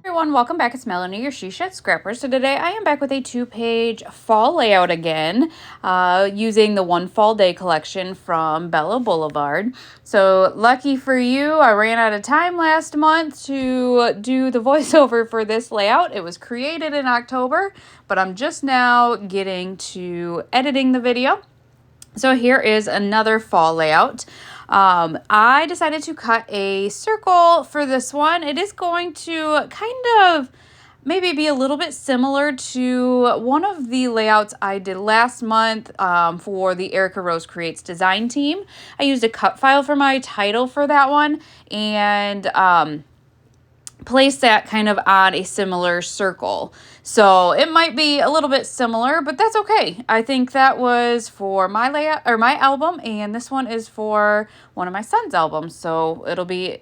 Everyone, welcome back. It's Melanie, your She Shed Scrapper. So today I am back with a 2-page fall layout again, using the One Fall Day collection from Bella Blvd. So lucky for you, I ran out of time last month to do the voiceover for this layout. It was created in October, but I'm just now getting to editing the video. So here is another fall layout. I decided to cut a circle for this one. It is going to kind of maybe be a little bit similar to one of the layouts I did last month for the Erica Rose Creates design team. I used a cut file for my title for that one and place that kind of on a similar circle. So it might be a little bit similar, but that's okay. I think that was for my layout or my album, and this one is for one of my son's albums. So it'll be,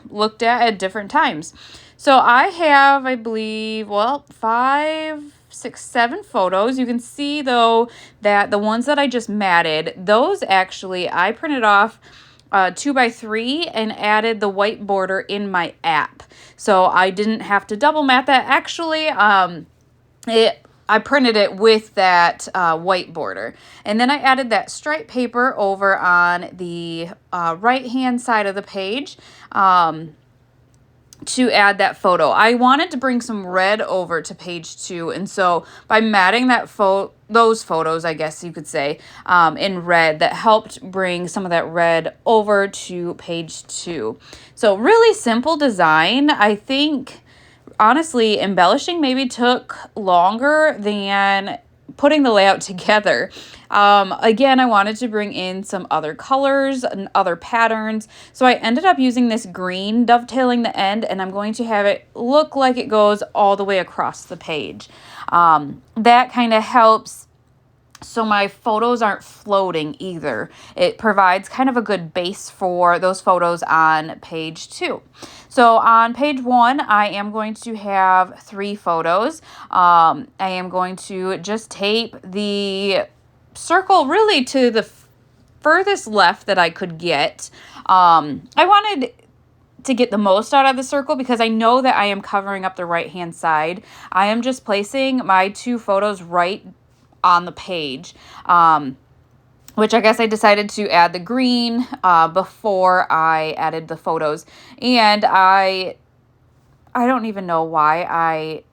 looked at different times. So I have, I believe, 5, 6, 7 photos. You can see though that the ones that I just matted, those actually I printed off 2x3 and added the white border in my app. So I didn't have to double mat that. Actually, I printed it with that white border. And then I added that stripe paper over on the right-hand side of the page to add that photo. I wanted to bring some red over to page 2, and so by matting that those photos, I guess you could say, in red, that helped bring some of that red over to page 2. So really simple design. I think, honestly, embellishing maybe took longer than putting the layout together. Again, I wanted to bring in some other colors and other patterns. So I ended up using this green dovetailing the end, and I'm going to have it look like it goes all the way across the page. That kind of helps so my photos aren't floating either. It provides kind of a good base for those photos on page 2. So on page 1, I am going to have 3 photos. I am going to just tape the circle really to the furthest left that I could get. I wanted to get the most out of the circle because I know that I am covering up the right-hand side. I am just placing my 2 photos right on the page, which I guess I decided to add the green before I added the photos. And I don't even know why I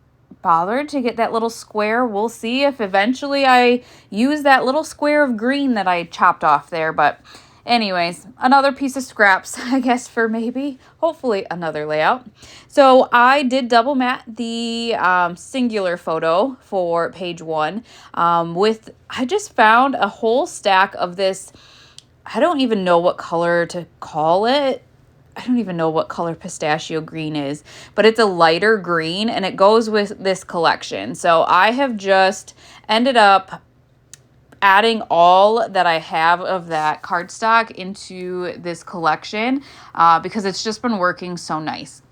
bothered to get that little square. We'll see if eventually I use that little square of green that I chopped off there. But anyways, another piece of scraps, I guess, for maybe, hopefully, another layout. So I did double mat the singular photo for page 1 I just found a whole stack of this. I don't even know what color to call it. I don't even know what color pistachio green is, but it's a lighter green and it goes with this collection. So I have just ended up adding all that I have of that cardstock into this collection because it's just been working so nice.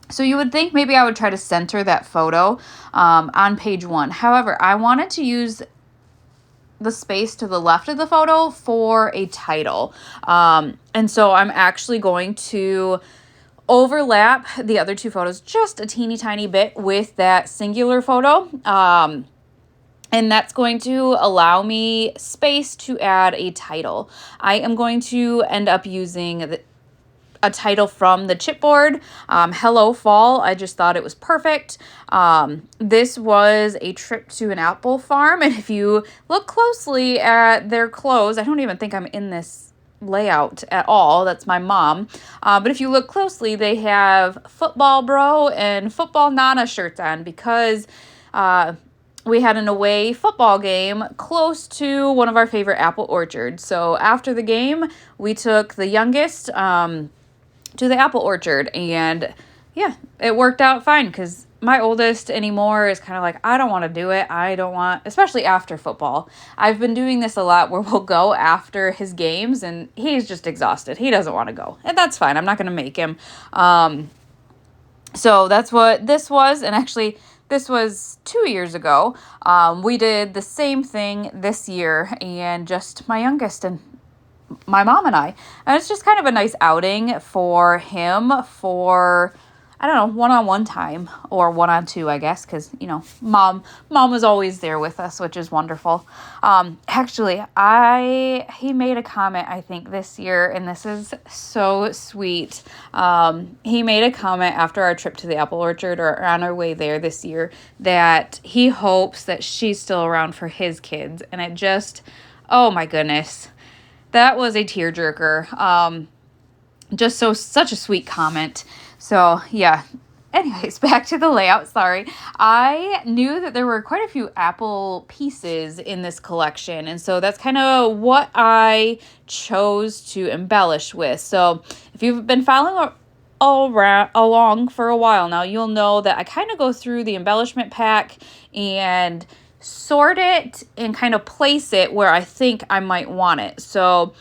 So you would think maybe I would try to center that photo on page 1. However, I wanted to use the space to the left of the photo for a title. And so I'm actually going to overlap the other 2 photos just a teeny tiny bit with that singular photo. And that's going to allow me space to add a title. I am going to end up using a title from the chipboard, Hello Fall. I just thought it was perfect. This was a trip to an apple farm, and if you look closely at their clothes, I don't even think I'm in this layout at all. That's my mom. But if you look closely, they have Football Bro and Football Nana shirts on because we had an away football game close to one of our favorite apple orchards. So after the game, we took the youngest to the apple orchard, and yeah, it worked out fine because my oldest anymore is kind of like, I don't want to do it. I don't want, especially after football. I've been doing this a lot where we'll go after his games and he's just exhausted. He doesn't want to go, and that's fine. I'm not going to make him. So that's what this was. And actually, this was 2 years ago. We did the same thing this year, and just my youngest, and my mom and I. And it's just kind of a nice outing for him for, I don't know, one-on-one time or one-on-two, I guess, because, mom was always there with us, which is wonderful. Actually, he made a comment, I think, this year, and this is so sweet. He made a comment after our trip to the apple orchard or on our way there this year that he hopes that she's still around for his kids. And it just, oh my goodness, that was a tearjerker. Such a sweet comment. So yeah, anyways, back to the layout. Sorry. I knew that there were quite a few apple pieces in this collection. And so that's kind of what I chose to embellish with. So if you've been following along for a while now, you'll know that I kind of go through the embellishment pack and sort it and kind of place it where I think I might want it. So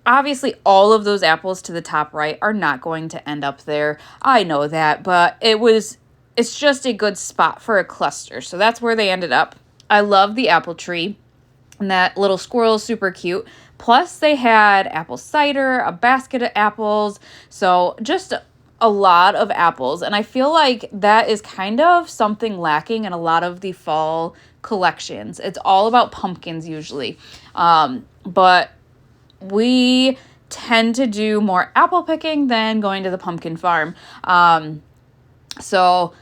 obviously, all of those apples to the top right are not going to end up there. I know that, but it's just a good spot for a cluster. So that's where they ended up. I love the apple tree, and that little squirrel is super cute. Plus, they had apple cider, a basket of apples. So just a lot of apples. And I feel like that is kind of something lacking in a lot of the fall collections. It's all about pumpkins usually. But we tend to do more apple picking than going to the pumpkin farm. So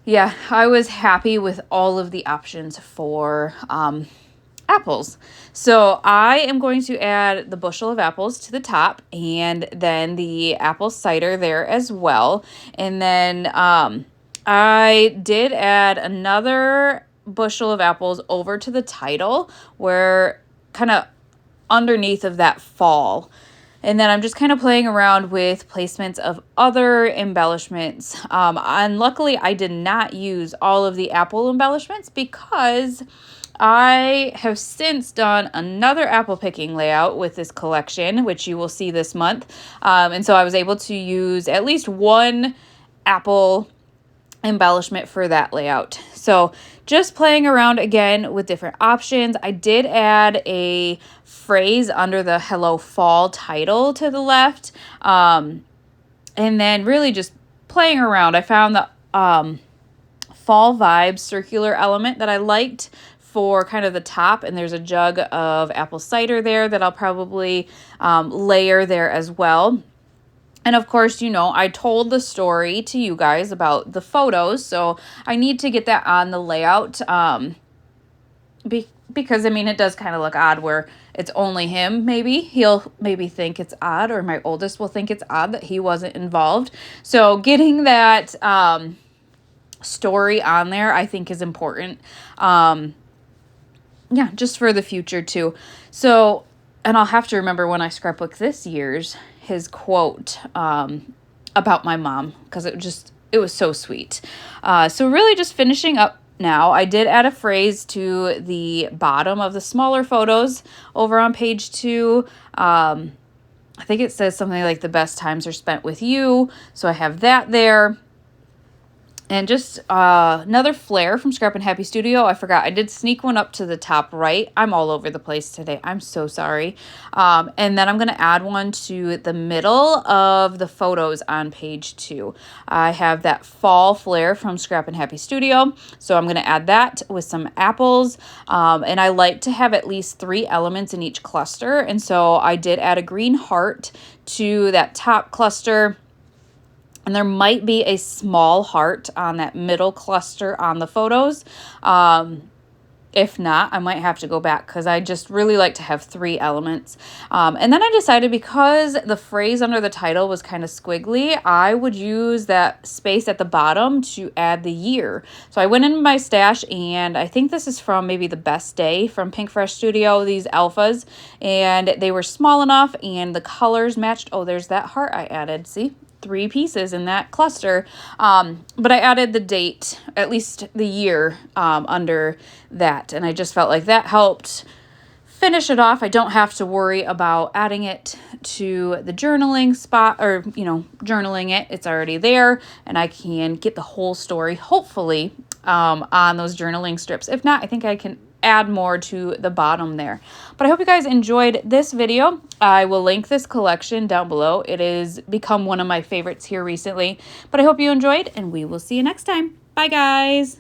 yeah, I was happy with all of the options for apples. So I am going to add the bushel of apples to the top and then the apple cider there as well. And then I did add another bushel of apples over to the title where kind of underneath of that fall. And then I'm just kind of playing around with placements of other embellishments. And luckily I did not use all of the apple embellishments because I have since done another apple picking layout with this collection, which you will see this month. And so I was able to use at least one apple embellishment for that layout. So just playing around again with different options. I did add a phrase under the Hello Fall title to the left. And then really just playing around. I found the fall vibes circular element that I liked for kind of the top, and there's a jug of apple cider there that I'll probably layer there as well. And of course, I told the story to you guys about the photos, so I need to get that on the layout because, it does kind of look odd where it's only him, maybe. He'll maybe think it's odd, or my oldest will think it's odd that he wasn't involved. So getting that story on there, I think, is important. Yeah, just for the future, too. So, and I'll have to remember when I scrapbook this year's, his quote about my mom, because it was so sweet. So really just finishing up now. I did add a phrase to the bottom of the smaller photos over on page 2. I think it says something like the best times are spent with you. So I have that there. And just another flare from Scrap and Happy Studio. I forgot. I did sneak one up to the top right. I'm all over the place today. I'm so sorry. And then I'm going to add one to the middle of the photos on page 2. I have that fall flare from Scrap and Happy Studio. So I'm going to add that with some apples. And I like to have at least 3 elements in each cluster. And so I did add a green heart to that top cluster. And there might be a small heart on that middle cluster on the photos. If not, I might have to go back because I just really like to have 3 elements. And then I decided because the phrase under the title was kind of squiggly, I would use that space at the bottom to add the year. So I went into my stash, and I think this is from maybe the Best Day from Pink Fresh Studio, these alphas. And they were small enough and the colors matched. Oh, there's that heart I added. See? 3 pieces in that cluster, but I added the date, at least the year, under that, and I just felt like that helped finish it off. I don't have to worry about adding it to the journaling spot or, journaling it. It's already there, and I can get the whole story, hopefully, on those journaling strips. If not, I think I can add more to the bottom there. But I hope you guys enjoyed this video. I will link this collection down below. It has become one of my favorites here recently. But I hope you enjoyed, and we will see you next time. Bye, guys.